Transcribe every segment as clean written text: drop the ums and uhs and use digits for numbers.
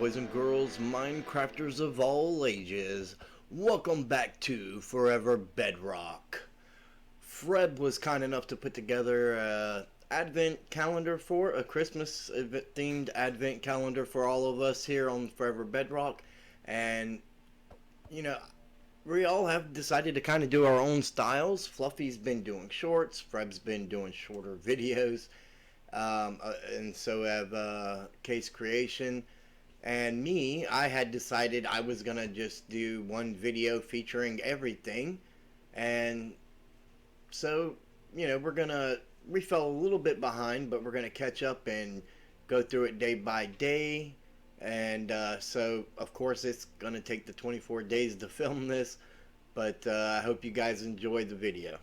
boys and girls, Minecrafters of all ages. Welcome back to Forever Bedrock. Phrebh was kind enough to put together a Advent calendar for a Christmas themed Advent calendar for all of us here on Forever Bedrock. And, you know, we all have decided to kind of do our own styles. Fluffy's been doing shorts, Phrebh's been doing shorter videos. And so have Case Creation. And me, I had decided I was gonna just do one video featuring everything. And so, we fell a little bit behind, but we're gonna catch up and go through it day by day. And so, of course, it's gonna take the 24 days to film this, but I hope you guys enjoy the video.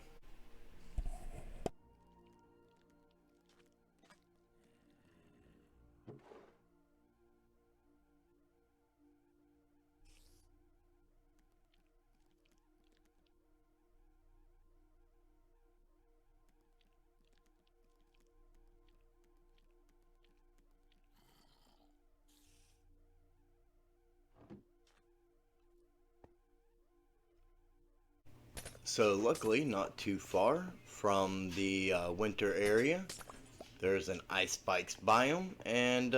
So luckily, not too far from the winter area, there's an ice spikes biome, and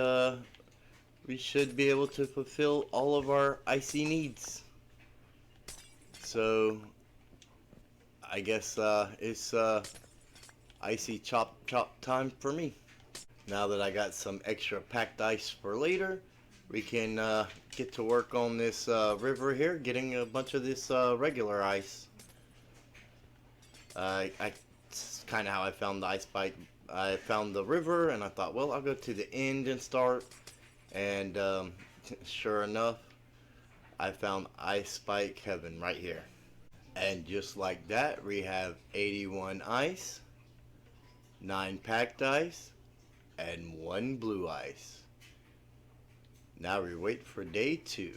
we should be able to fulfill all of our icy needs. So I guess it's icy chop chop time for me. Now that I got some extra packed ice for later, we can get to work on this river here, getting a bunch of this regular ice. It's kind of how I found the ice spike. I found the river and I thought, well, I'll go to the end and start. And sure enough, I found ice spike heaven right here. And just like that, we have 81 ice, 9 packed ice, and 1 blue ice. Now we wait for day 2.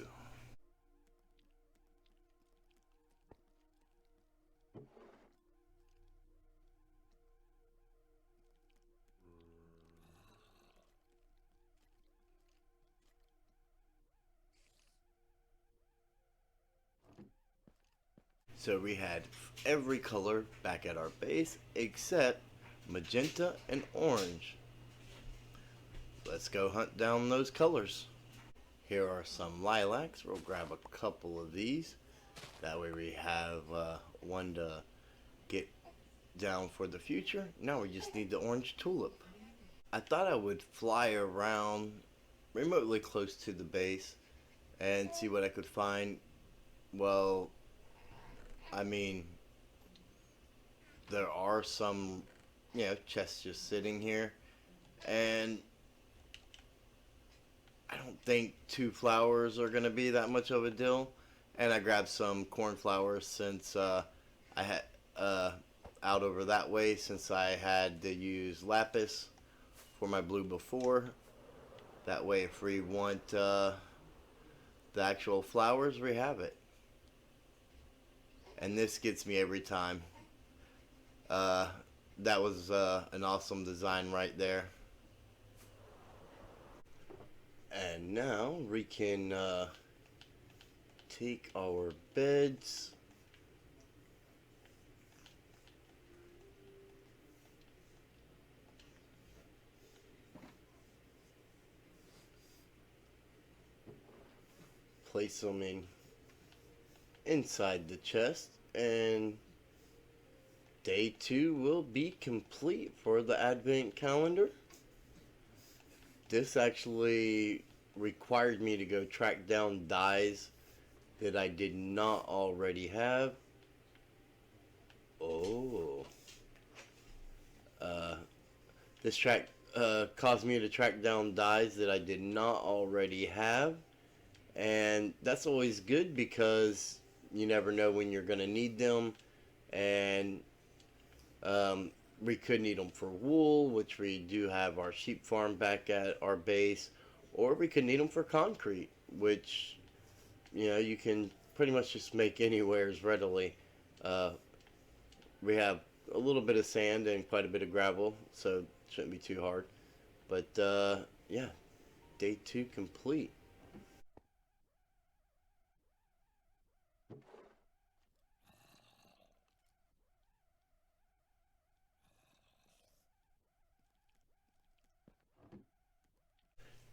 So we had every color back at our base except magenta and orange. Let's go hunt down those colors. Here are some lilacs. We'll grab a couple of these. That way we have one to get down for the future. Now we just need the orange tulip. I thought I would fly around remotely close to the base and see what I could find. Well, I mean, there are some, chests just sitting here, and I don't think 2 flowers are going to be that much of a deal. And I grabbed some cornflowers since I had out over that way, since I had to use lapis for my blue before. That way, if we want the actual flowers, we have it. And this gets me every time. That was an awesome design right there. And now we can take our beds. Place them inside the chest, and day 2 will be complete for the Advent calendar. This actually required me to go track down dyes that I did not already have. This track caused me to track down dyes that I did not already have, and that's always good because you never know when you're going to need them. And we could need them for wool, which we do have our sheep farm back at our base, or we could need them for concrete, which you can pretty much just make anywheres readily. We have a little bit of sand and quite a bit of gravel, so it shouldn't be too hard. But yeah, day 2 complete.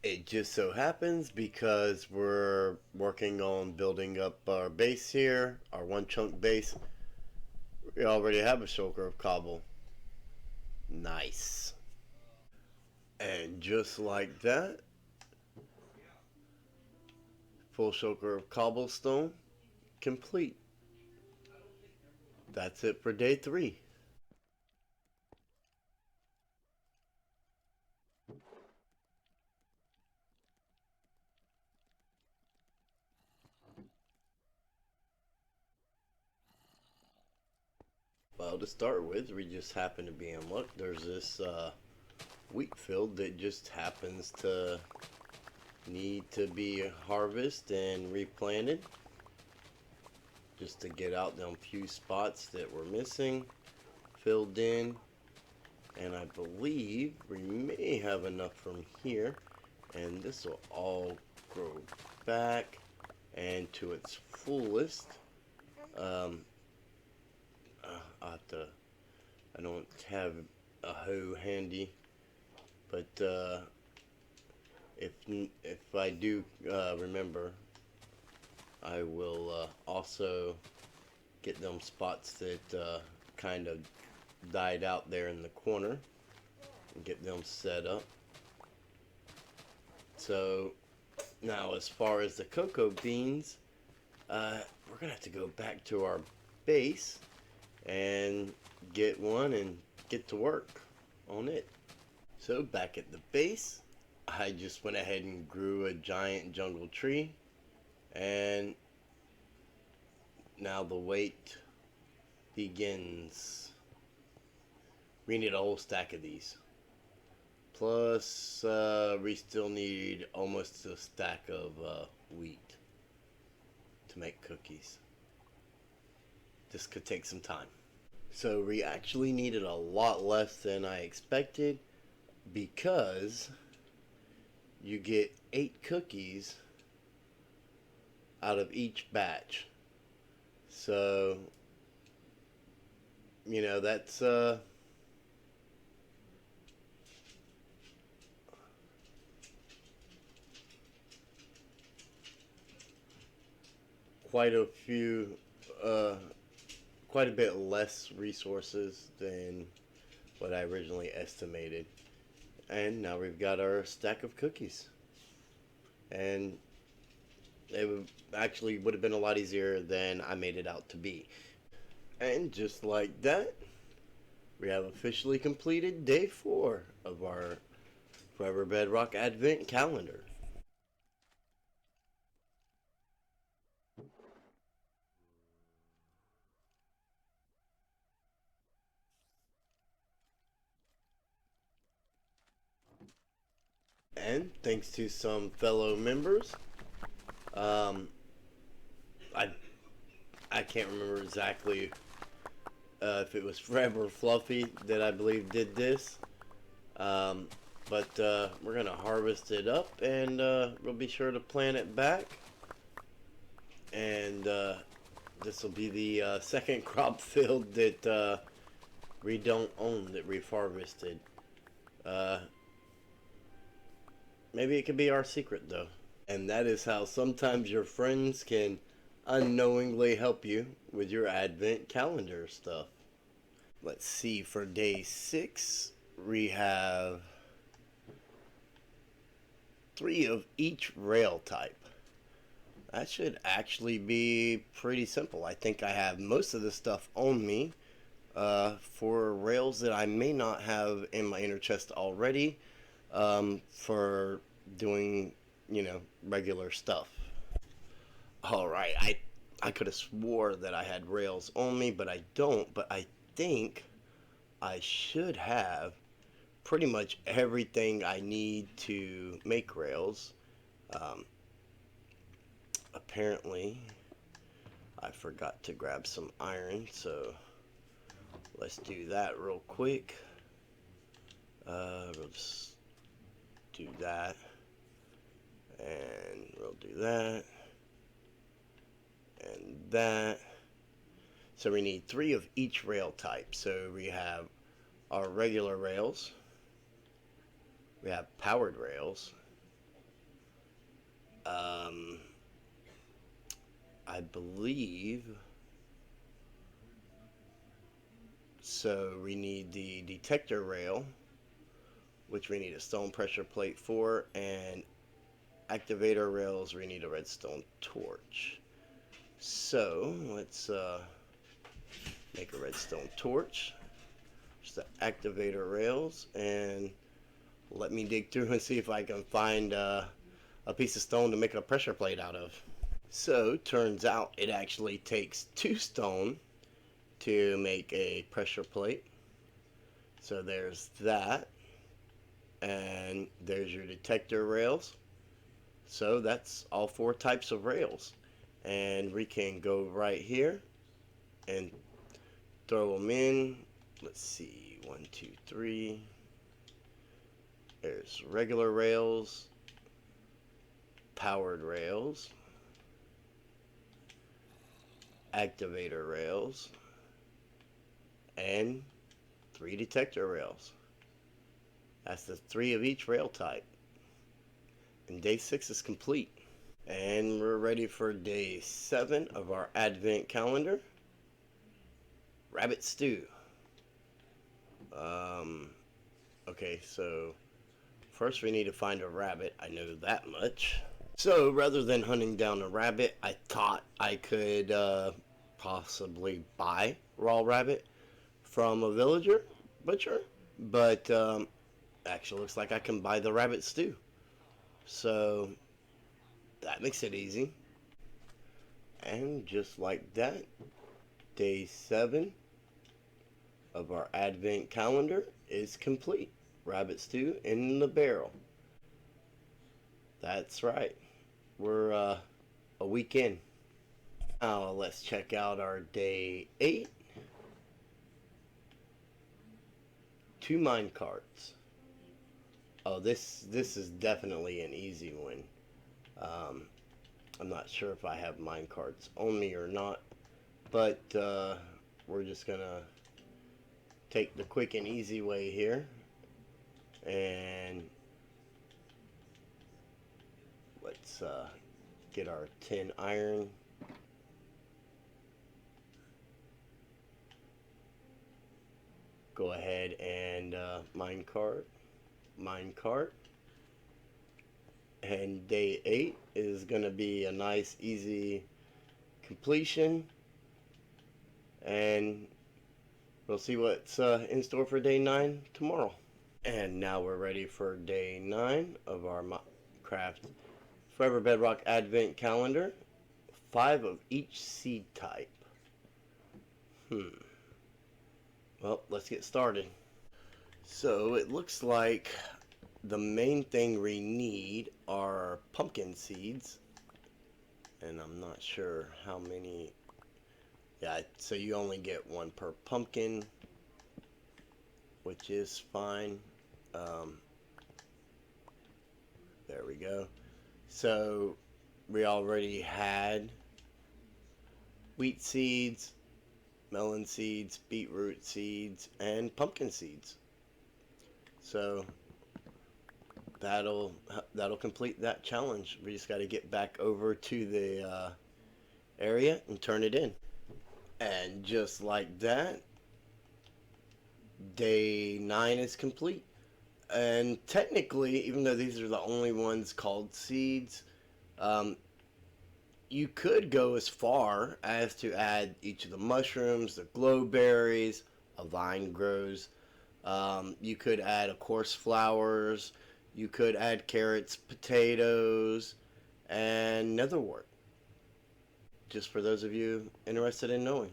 It just so happens because we're working on building up our base here, our one chunk base. We already have a shulker of cobble. Nice. And just like that, full shulker of cobblestone complete. That's it for day 3. Well, to start with, we just happen to be in luck. There's this wheat field that just happens to need to be harvested and replanted, just to get out them few spots that were missing, filled in. And I believe we may have enough from here, and this will all grow back and to its fullest. um, I have to, I don't have a hoe handy, but if I do remember, I will also get them spots that kind of died out there in the corner and get them set up. So now, as far as the cocoa beans, we're gonna have to go back to our base and get one and get to work on it. So back at the base, I just went ahead and grew a giant jungle tree, and now the wait begins. We need a whole stack of these. Plus, we still need almost a stack of wheat to make cookies. This could take some time. So we actually needed a lot less than I expected, because you get 8 cookies out of each batch. So, that's quite a few, quite a bit less resources than what I originally estimated. And now we've got our stack of cookies. And it would have been a lot easier than I made it out to be. And just like that, we have officially completed day 4 of our Forever Bedrock Advent Calendar. And thanks to some fellow members, um, I I can't remember exactly if it was Phrebh or Fluffy that I believe did this. Um, but we're going to harvest it up, and we'll be sure to plant it back. And this will be the second crop field that we don't own that we've harvested. Uh, Maybe it could be our secret, though. And that is how sometimes your friends can unknowingly help you with your Advent calendar stuff. Let's see, for day 6, we have 3 of each rail type. That should actually be pretty simple. I think I have most of the stuff on me for rails that I may not have in my inner chest already, for doing, regular stuff. Alright, I could have swore that I had rails on me, but I don't. But I think I should have pretty much everything I need to make rails. Um, Apparently, I forgot to grab some iron, so let's do that real quick. We'll just do that, and we'll do that, and that. So we need 3 of each rail type. So we have our regular rails, we have powered rails, Um, I believe so. We need the detector rail, which we need a stone pressure plate for, and activator rails. We need a redstone torch. So let's make a redstone torch. Just the activator rails, and let me dig through and see if I can find a piece of stone to make a pressure plate out of. So turns out it actually takes 2 stone to make a pressure plate. So there's that, and there's your detector rails. So that's all 4 types of rails, and we can go right here and throw them in. Let's see, 1, 2, 3. There's regular rails, powered rails, activator rails, and 3 detector rails. That's the 3 of each rail type. And day 6 is complete. And we're ready for day 7 of our Advent calendar. Rabbit stew. Okay, so first we need to find a rabbit. I know that much. So rather than hunting down a rabbit, I thought I could possibly buy raw rabbit from a villager butcher, but actually looks like I can buy the rabbit stew. So that makes it easy. And just like that, day 7 of our Advent calendar is complete. Rabbit stew in the barrel. That's right. We're a week in. Now let's check out our day 8. 2 mine carts. Oh, this is definitely an easy one. I'm not sure if I have mine carts on me or not, but we're just gonna take the quick and easy way here, and let's get our tin iron. Go ahead and mine cart. And day 8 is going to be a nice easy completion, and we'll see what's in store for day 9 tomorrow. And now we're ready for day 9 of our Minecraft Forever Bedrock Advent Calendar. 5 of each seed type. Well, let's get started. So it looks like the main thing we need are pumpkin seeds, and I'm not sure how many. Yeah, so you only get 1 per pumpkin, which is fine. There we go. So we already had wheat seeds, melon seeds, beetroot seeds, and pumpkin seeds. So that'll complete that challenge. We just got to get back over to the area and turn it in. And just like that, day 9 is complete. And technically, even though these are the only ones called seeds, you could go as far as to add each of the mushrooms, the glowberries, a vine grows. You could add, of course, flowers. You could add carrots, potatoes, and netherwort. Just for those of you interested in knowing.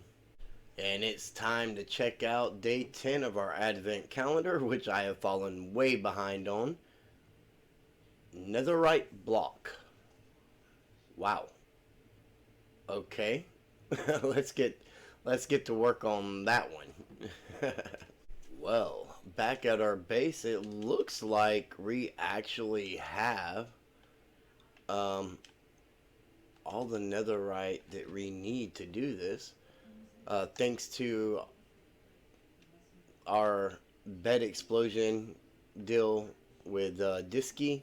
And it's time to check out day 10 of our Advent calendar, which I have fallen way behind on. Netherite block. Wow. Okay. let's get to work on that one. Well, back at our base, it looks like we actually have all the netherite that we need to do this. Thanks to our bed explosion deal with Disky,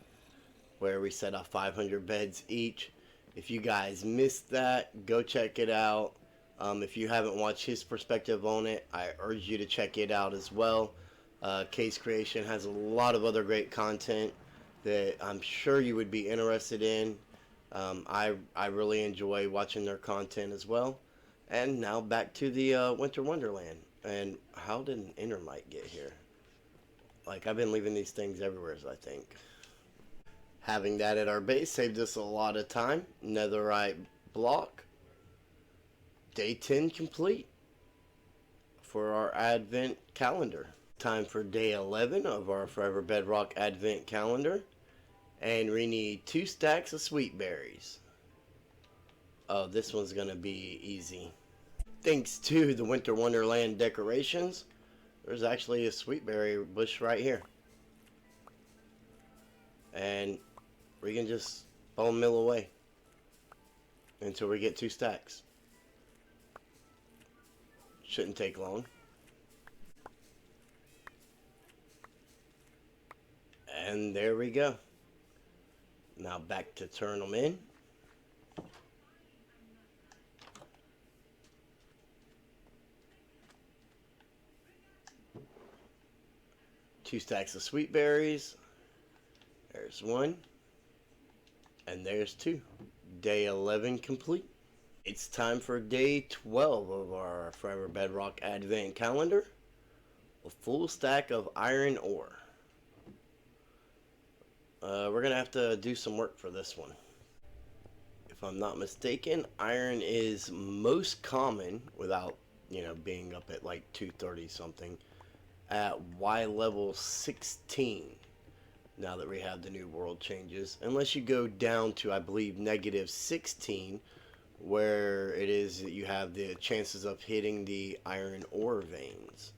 where we set off 500 beds each. If you guys missed that, go check it out. If you haven't watched his perspective on it, I urge you to check it out as well. Case Creation has a lot of other great content that I'm sure you would be interested in. I really enjoy watching their content as well. And now back to the Winter Wonderland. And how did an Endermite get here? Like, I've been leaving these things everywhere, I think. Having that at our base saved us a lot of time. Netherite block. Day 10 complete for our Advent calendar. Time for day 11 of our Forever Bedrock Advent calendar. And we need 2 stacks of sweet berries. Oh, this one's going to be easy. Thanks to the Winter Wonderland decorations, there's actually a sweet berry bush right here. And we can just bone mill away until we get 2 stacks. Shouldn't take long. And there we go. Now back to turn them in. Two stacks of sweet berries. There's 1. And there's 2. Day 11 complete. It's time for day 12 of our Forever Bedrock Advent calendar. A full stack of iron ore. We're going to have to do some work for this one. If I'm not mistaken, iron is most common without, being up at like 230 something at Y level 16. Now that we have the new world changes, unless you go down to, I believe, negative 16, where it is that you have the chances of hitting the iron ore veins.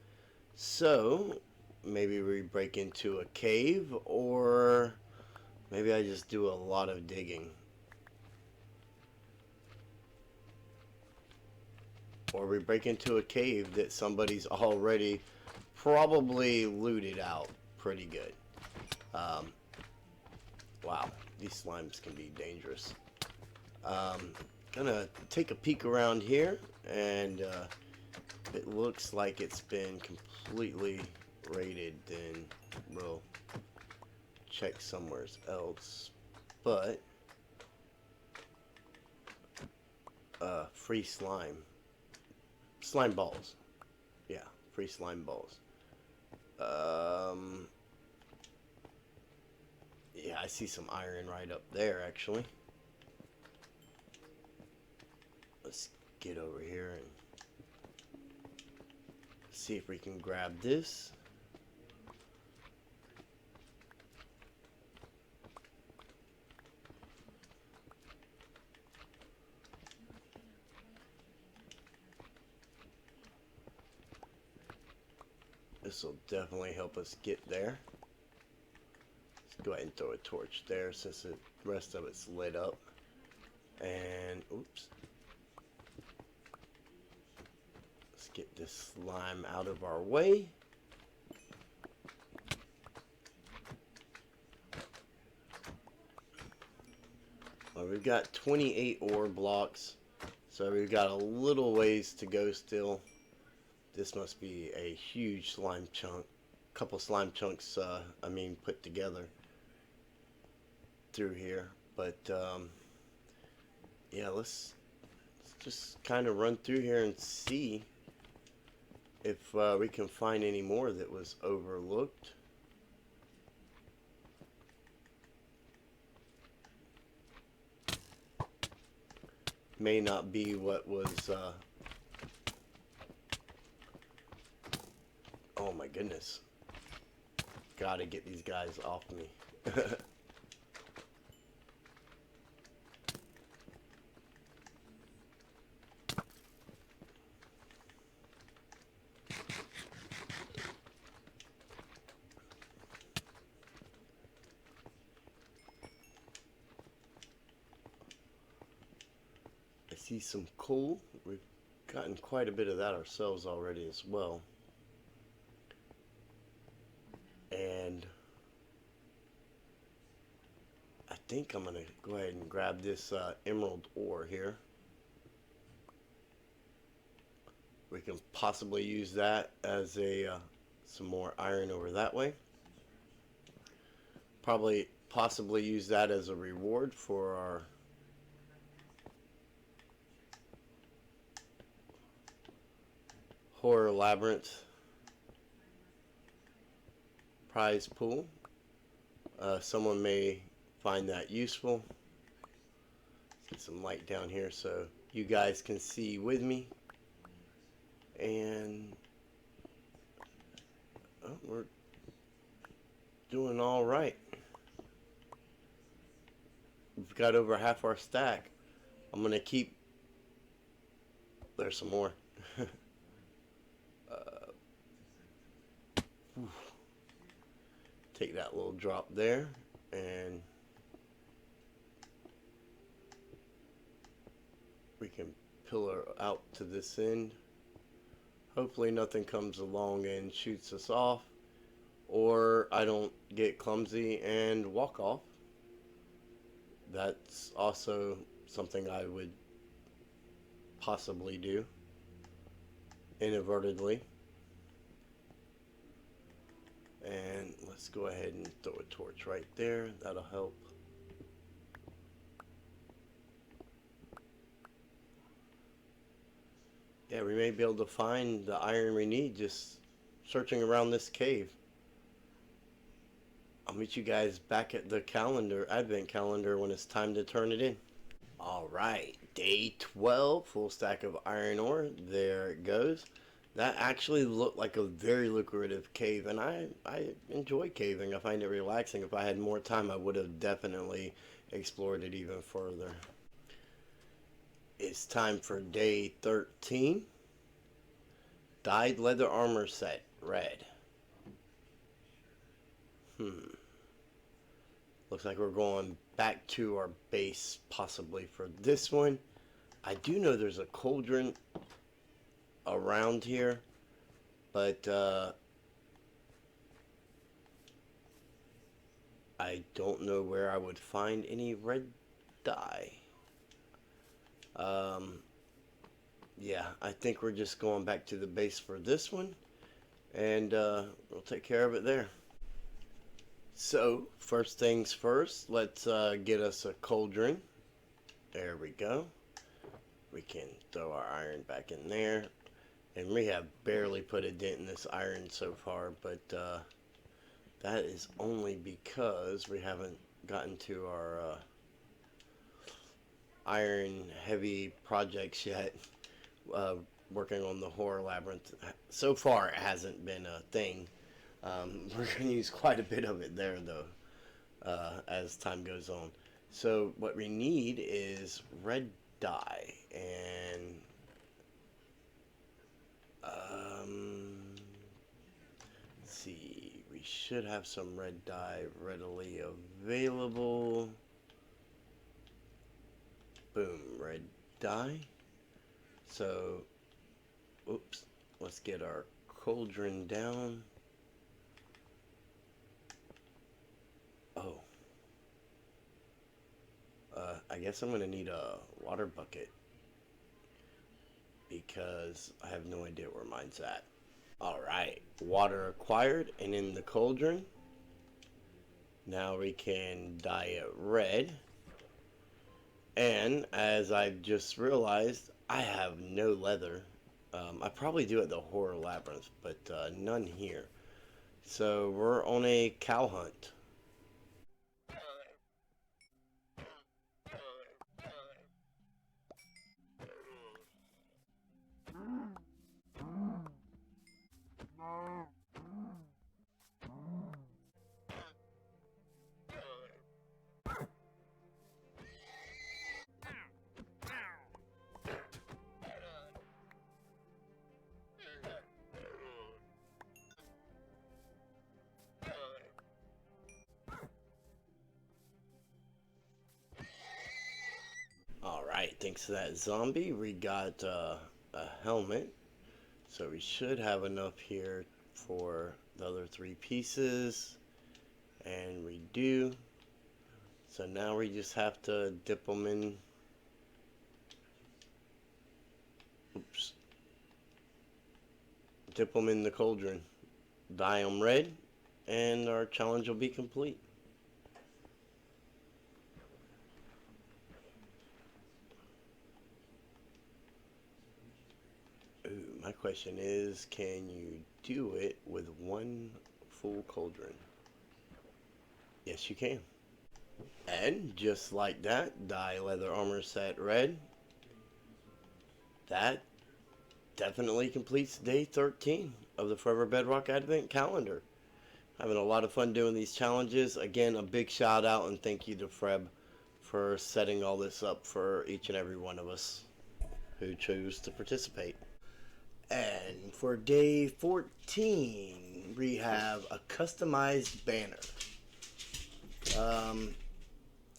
So maybe we break into a cave, or maybe I just do a lot of digging. Or we break into a cave that somebody's already probably looted out pretty good. Wow, these slimes can be dangerous. Gonna take a peek around here, and it looks like it's been completely raided. Then we'll check somewhere else. But free slime balls. Yeah, free slime balls. Yeah, I see some iron right up there, actually. Let's get over here and see if we can grab this. This will definitely help us get there. Let's go ahead and throw a torch there since the rest of it's lit up. And, oops. Let's get this slime out of our way. Well, we've got 28 ore blocks, so we've got a little ways to go still. This must be a huge slime chunk. Couple slime chunks, put together through here. But, yeah, let's just kind of run through here and see if we can find any more that was overlooked. May not be what was... Oh my goodness. Gotta get these guys off me. I see some coal. We've gotten quite a bit of that ourselves already as well. And I think I'm going to go ahead and grab this emerald ore here. We can possibly use that as a some more iron over that way. Possibly use that as a reward for our horror labyrinth prize pool. Someone may find that useful. Let's get some light down here so you guys can see with me. And we're doing all right. We've got over half our stack. I'm gonna keep. There's some more. Take that little drop there, and we can pillar out to this end. Hopefully nothing comes along and shoots us off, or I don't get clumsy and walk off. That's also something I would possibly do inadvertently. And let's go ahead and throw a torch right there. That'll help. Yeah, we may be able to find the iron we need just searching around this cave. I'll meet you guys back at the advent calendar, when it's time to turn it in. Alright, day 12, full stack of iron ore. There it goes. That actually looked like a very lucrative cave, and I enjoy caving. I find it relaxing. If I had more time, I would have definitely explored it even further. It's time for day 13. Dyed leather armor set, red. Looks like we're going back to our base possibly for this one. I do know there's a cauldron around here, but I don't know where I would find any red dye. Yeah, I think we're just going back to the base for this one, and we'll take care of it there. So, first things first, let's get us a cauldron. There we go. We can throw our iron back in there. And we have barely put a dent in this iron so far, but that is only because we haven't gotten to our iron heavy projects yet. Working on the horror labyrinth. So far, it hasn't been a thing. We're going to use quite a bit of it there, though, as time goes on. So what we need is red dye, and let's see, we should have some red dye readily available. Boom, red dye. So, oops, let's get our cauldron down. Oh. I guess I'm going to need a water bucket, because I have no idea where mine's at. Alright, water acquired and in the cauldron. Now we can dye it red. And as I've just realized, I have no leather. I probably do at the horror labyrinth, but none here. So we're on a cow hunt. Alright, thanks to that zombie, we got a helmet. So we should have enough here for the other 3 pieces. And we do. So now we just have to dip them in. Oops. Dip them in the cauldron. Dye them red, and our challenge will be complete. Ooh, my question is, can you do it with one full cauldron? Yes, you can. And just like that, dye leather armor set red. That definitely completes day 13 of the Forever Bedrock Advent Calendar. Having a lot of fun doing these challenges. Again, a big shout out and thank you to Phrebh for setting all this up for each and every one of us who chose to participate. And for day 14, we have a customized banner.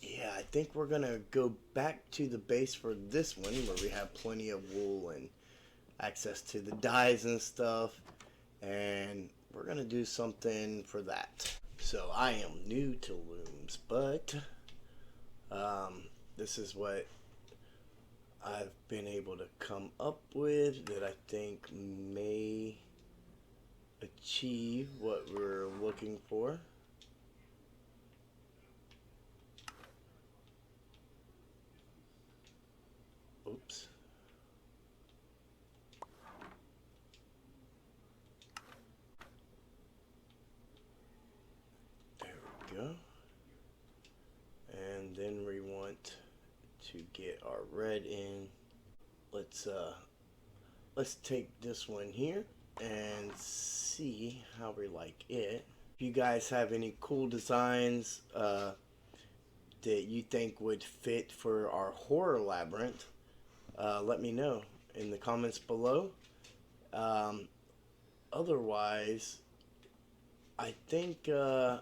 Yeah, I think we're gonna go back to the base for this one, where we have plenty of wool and access to the dyes and stuff, and we're gonna do something for that. So I am new to looms, but this is what I've been able to come up with that I think may achieve what we're looking for. Oops. There we go. And then we want to get our red in. Let's take this one here and see how we like it. If you guys have any cool designs that you think would fit for our horror labyrinth, let me know in the comments below. Otherwise, I think I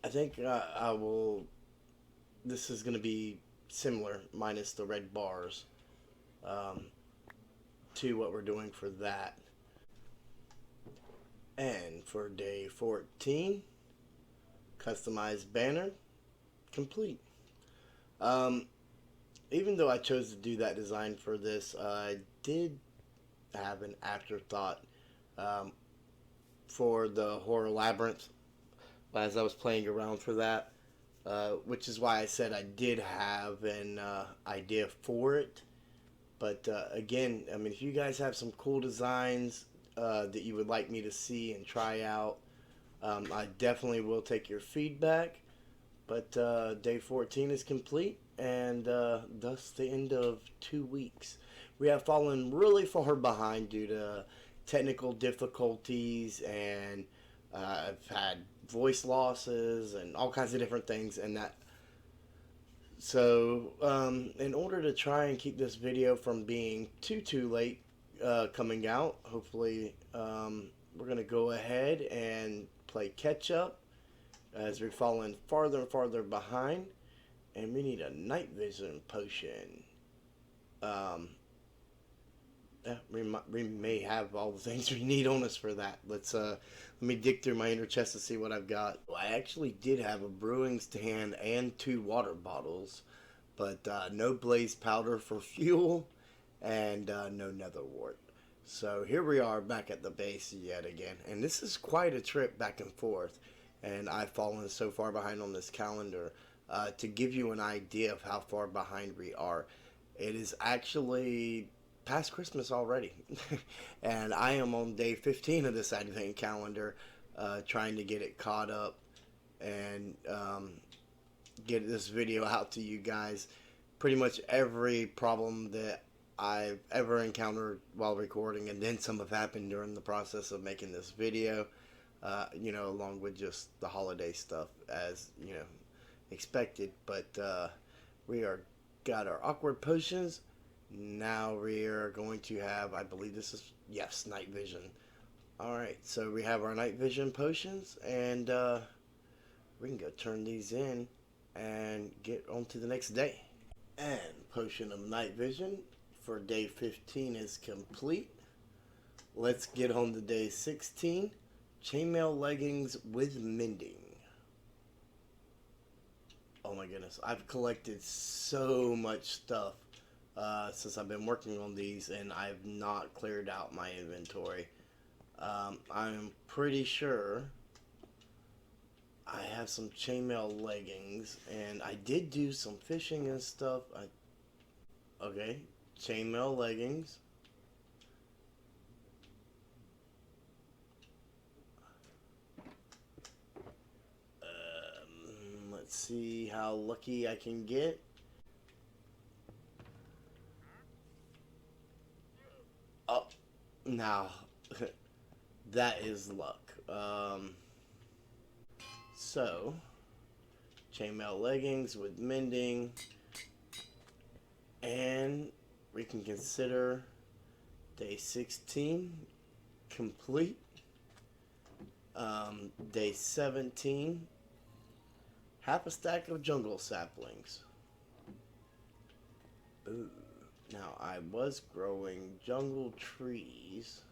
will. This is going to be similar, minus the red bars, to what we're doing for that. And for day 14, customized banner complete. Even though I chose to do that design for this, I did have an afterthought for the horror labyrinth as I was playing around for that, which is why I said I did have an idea for it. But again, I mean, if you guys have some cool designs that you would like me to see and try out, I definitely will take your feedback. But day 14 is complete, and thus the end of 2 weeks. We have fallen really far behind due to technical difficulties, and I've had voice losses and all kinds of different things, and that. So in order to try and keep this video from being too late coming out, hopefully we're gonna go ahead and play catch up as we're falling farther and farther behind, and we need a night vision potion. Yeah, we may have all the things we need on us for that. Let me dig through my inner chest to see what I've got. Well, I actually did have a brewing stand and 2 water bottles, but no blaze powder for fuel, and no nether wart. So here we are back at the base yet again, and this is quite a trip back and forth, and I've fallen so far behind on this calendar. To give you an idea of how far behind we are, it is actually past Christmas already. And I am on day 15 of this Advent calendar, trying to get it caught up and get this video out to you guys. Pretty much every problem that I've ever encountered while recording, and then some have happened during the process of making this video, you know, along with just the holiday stuff, as you know, expected. But we got our awkward potions. Now we are going to have, I believe this is, yes, night vision. Alright, so we have our night vision potions, and we can go turn these in and get on to the next day. And potion of night vision for day 15 is complete. Let's get on to day 16, chainmail leggings with mending. Oh my goodness, I've collected so much stuff since I've been working on these, and I've not cleared out my inventory. I'm pretty sure I have some chainmail leggings, and I did do some fishing and stuff. Okay, chainmail leggings. Let's see how lucky I can get. Oh, now that is luck. So chainmail leggings with mending, and we can consider day 16 complete. Day 17, half a stack of jungle saplings. Ooh. Now, I was growing jungle trees,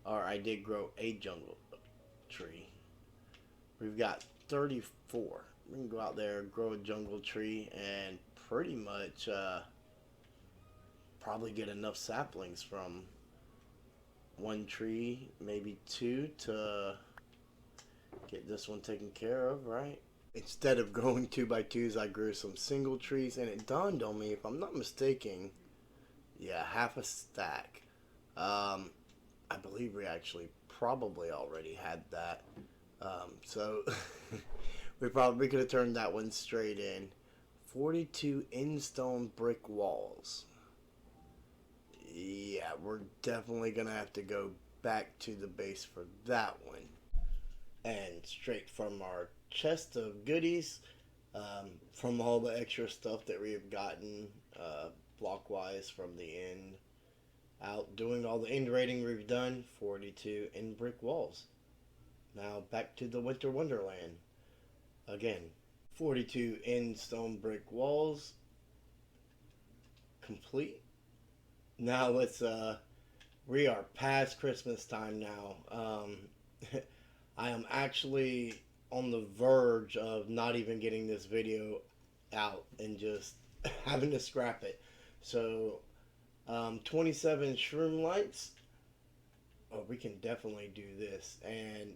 or I did grow a jungle tree. We've got 34. We can go out there, grow a jungle tree, and pretty much probably get enough saplings from one tree, maybe two, to get this one taken care of, right? Instead of growing 2x2s, I grew some single trees, and it dawned on me, if I'm not mistaken, yeah, half a stack. I believe we actually probably already had that. So we probably could have turned that one straight in. 42 in-stone brick walls. Yeah, we're definitely going to have to go back to the base for that one. And straight from our chest of goodies, from all the extra stuff that we have gotten block-wise from the end out, doing all the end rating we've done, 42 in brick walls. Now back to the Winter Wonderland. Again, 42 in stone brick walls complete. Now let's we are past Christmas time now. I am actually on the verge of not even getting this video out and just having to scrap it. So 27 shroom lights. Oh, we can definitely do this. And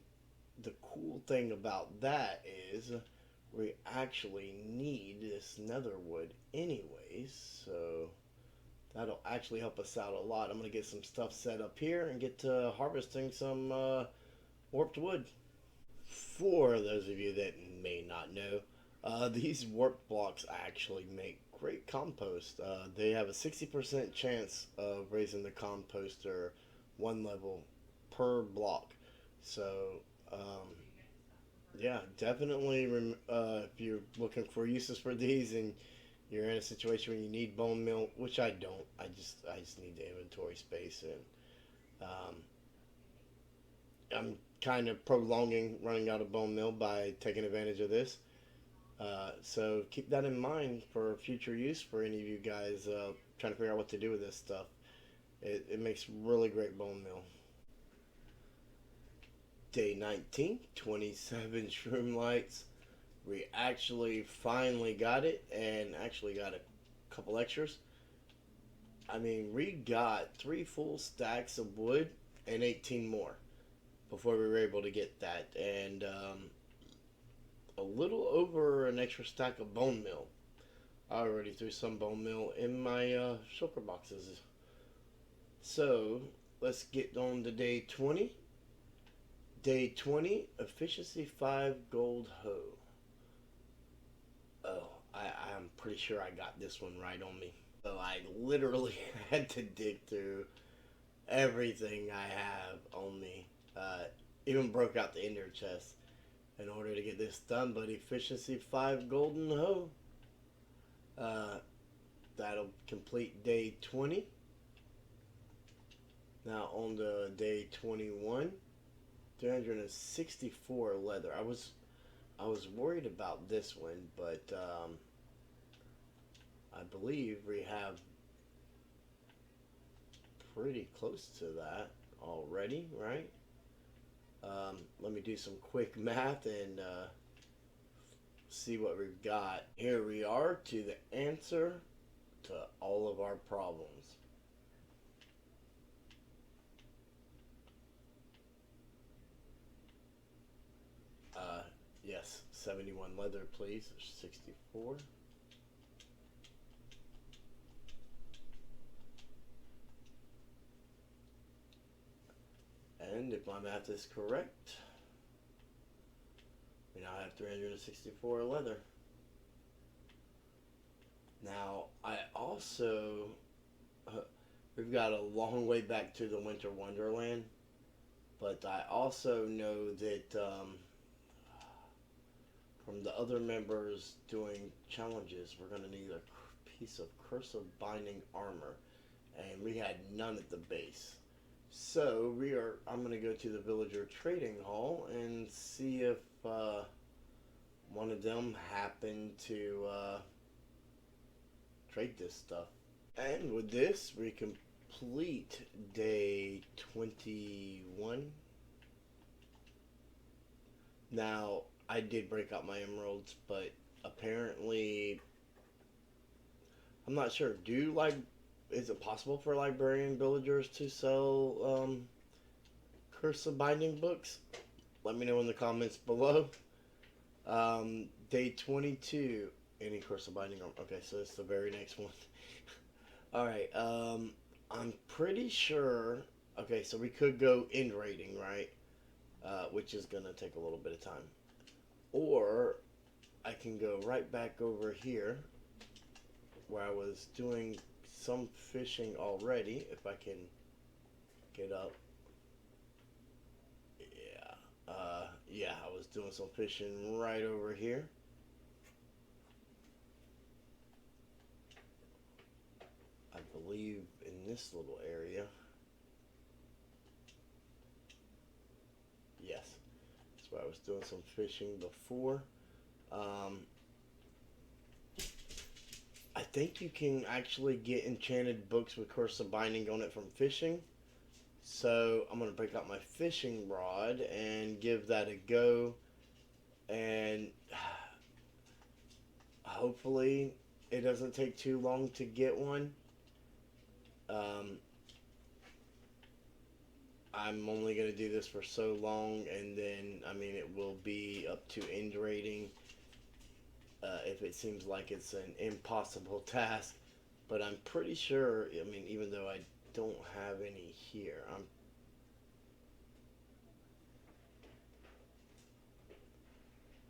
the cool thing about that is we actually need this nether wood anyways, so that'll actually help us out a lot. I'm going to get some stuff set up here and get to harvesting some warped wood. For those of you that may not know, these warped blocks actually make great compost. They have a 60% chance of raising the composter one level per block. So yeah, definitely. If you're looking for uses for these and you're in a situation where you need bone meal, which I don't, I just need the inventory space, and I'm kind of prolonging running out of bone meal by taking advantage of this. So keep that in mind for future use for any of you guys trying to figure out what to do with this stuff. It makes really great bone meal. Day 19, 27 shroom lights. We actually finally got it, and actually got a couple extras. I mean, we got 3 full stacks of wood and 18 more before we were able to get that, and a little over an extra stack of bone meal. I already threw some bone meal in my shulker boxes. So let's get on to day 20. Day 20, efficiency 5 gold hoe. Oh, I'm pretty sure I got this one right on me. So I literally had to dig through everything I have on me. Even broke out the ender chest in order to get this done. But efficiency 5 golden hoe. That'll complete day 20. Now on to day 21. 364 leather. I was worried about this one, but I believe we have pretty close to that already, right? Let me do some quick math, and see what we've got. Here we are to the answer to all of our problems. Yes, 71 leather, please. 64. And if my math is correct, we now have 364 leather. Now, I also, we've got a long way back to the Winter Wonderland, but I also know that from the other members doing challenges, we're going to need a piece of cursive binding armor, and we had none at the base. So I'm going to go to the villager trading hall and see if one of them happened to trade this stuff. And with this, we complete day 21. Now, I did break out my emeralds, but apparently, I'm not sure. Is it possible for librarian villagers to sell cursive binding books? Let me know in the comments below. Day 22. Any cursive binding? Okay, so it's the very next one. Alright, I'm pretty sure. Okay, so we could go end rating, right? Which is gonna take a little bit of time. Or I can go right back over here where I was doing some fishing already, if I can get up. Yeah, I was doing some fishing right over here. I believe in this little area. Yes, that's where I was doing some fishing before. I think you can actually get enchanted books with cursive binding on it from fishing. So I'm going to break out my fishing rod and give that a go. And hopefully it doesn't take too long to get one. I'm only going to do this for so long, and then, I mean, it will be up to end rating if it seems like it's an impossible task. But I'm pretty sure, I mean, even though I don't have any here,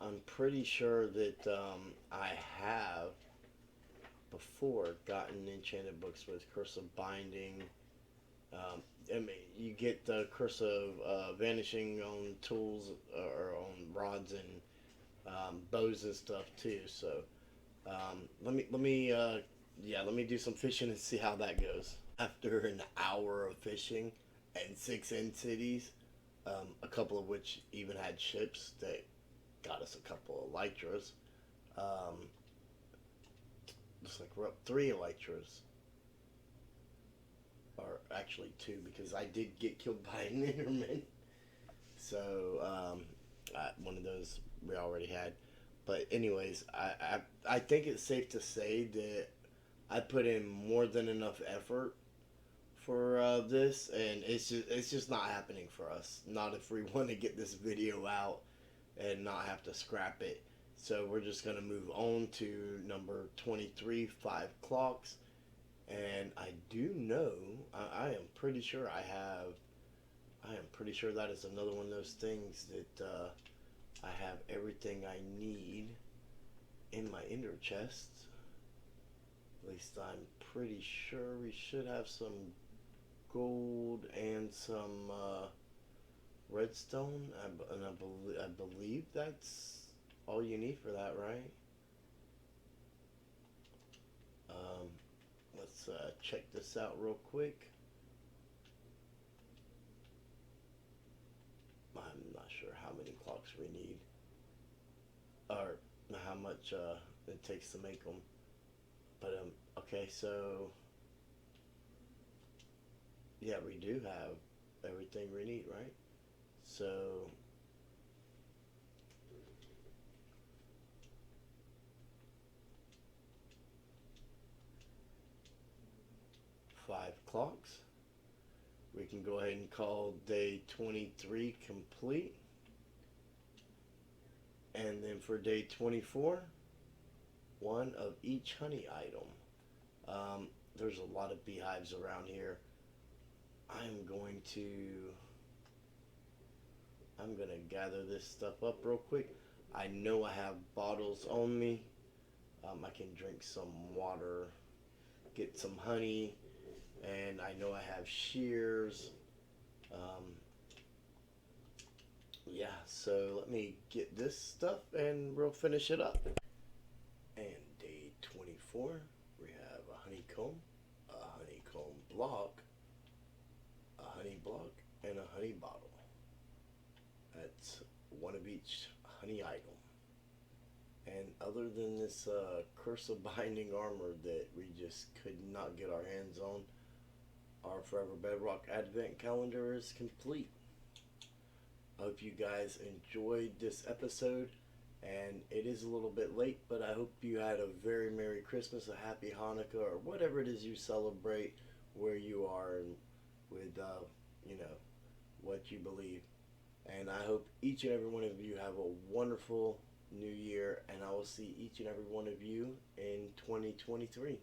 I'm pretty sure that I have before gotten enchanted books with cursive binding. I mean, you get the cursive vanishing on tools or on rods and bows and stuff too. So let me do some fishing and see how that goes. After an hour of fishing and 6 end cities, a couple of which even had ships that got us a couple of elytras. Looks like we're up 3 elytras. Or actually 2, because I did get killed by an enderman. So, one of those we already had. But anyways, I think it's safe to say that I put in more than enough effort for this, and it's just not happening for us. Not if we want to get this video out and not have to scrap it. So we're just gonna move on to number 23, 5 clocks. And I do know, I am pretty sure I am pretty sure that is another one of those things that I have everything I need in my ender chest. At least I'm pretty sure we should have some gold and some redstone. I believe that's all you need for that, right? Let's check this out real quick. I'm not sure how many clocks we need, or how much it takes to make them. But okay, so yeah, we do have everything we need, right? So clocks. We can go ahead and call day 23 complete. And then for day 24, one of each honey item. There's a lot of beehives around here. I'm gonna gather this stuff up real quick. I know I have bottles on me. I can drink some water, get some honey, and I know I have shears. Um, yeah, so let me get this stuff and we'll finish it up. And day 24, we have a honeycomb block, a honey block, and a honey bottle. That's one of each honey item. And other than this curse of binding armor that we just could not get our hands on, our Forever Bedrock Advent Calendar is complete. I hope you guys enjoyed this episode, and it is a little bit late, but I hope you had a very Merry Christmas, a Happy Hanukkah, or whatever it is you celebrate where you are and with, what you believe. And I hope each and every one of you have a wonderful new year, and I will see each and every one of you in 2023.